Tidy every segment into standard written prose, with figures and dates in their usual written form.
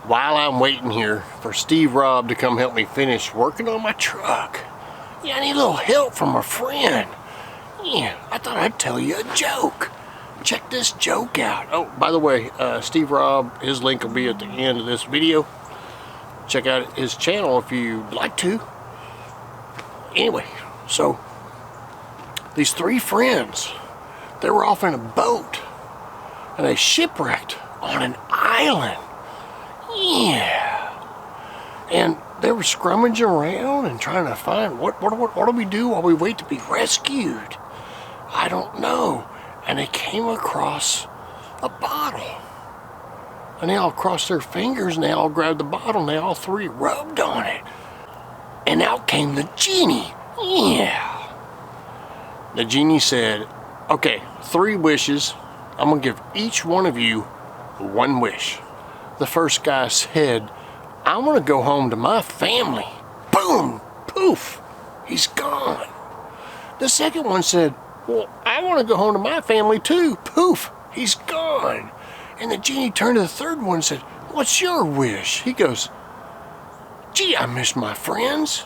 while I'm waiting here for Steve Robb to come help me finish working on my truck. Yeah, I need a little help from a friend. Yeah, I thought I'd tell you a joke. Check this joke out. Oh, by the way, Steve Robb, his link will be at the end of this video. Check out his channel if you'd like to. Anyway, so these three friends, they were off in a boat and they shipwrecked on an island. Yeah. And they were scrummaging around and trying to find what do we do while we wait to be rescued? I don't know. And they came across a bottle. And they all crossed their fingers and they all grabbed the bottle and they all three rubbed on it. And out came the genie. Yeah. The genie said, okay, 3 wishes. I'm gonna give each one of you 1 wish. The first guy said, I want to go home to my family. Boom, poof, he's gone. The second one said, well, I want to go home to my family too. Poof, he's gone. And the genie turned to the third one and said, what's your wish? He goes, gee, I miss my friends.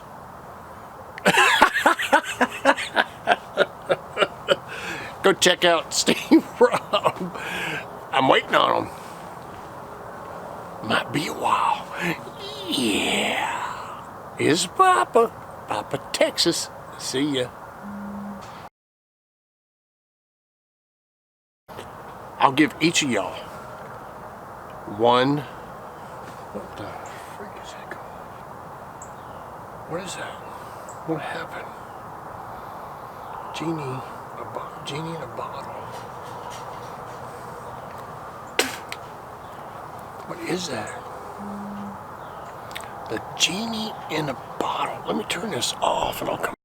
Go check out Steve Robb. I'm waiting on him. Might be a while. Yeah. Here's Papa. Papa, Texas. See ya. I'll give each of y'all 1. What the freak is that called? What is that? What happened? Genie in a bottle. What is that? The genie in a bottle. Let me turn this off and I'll come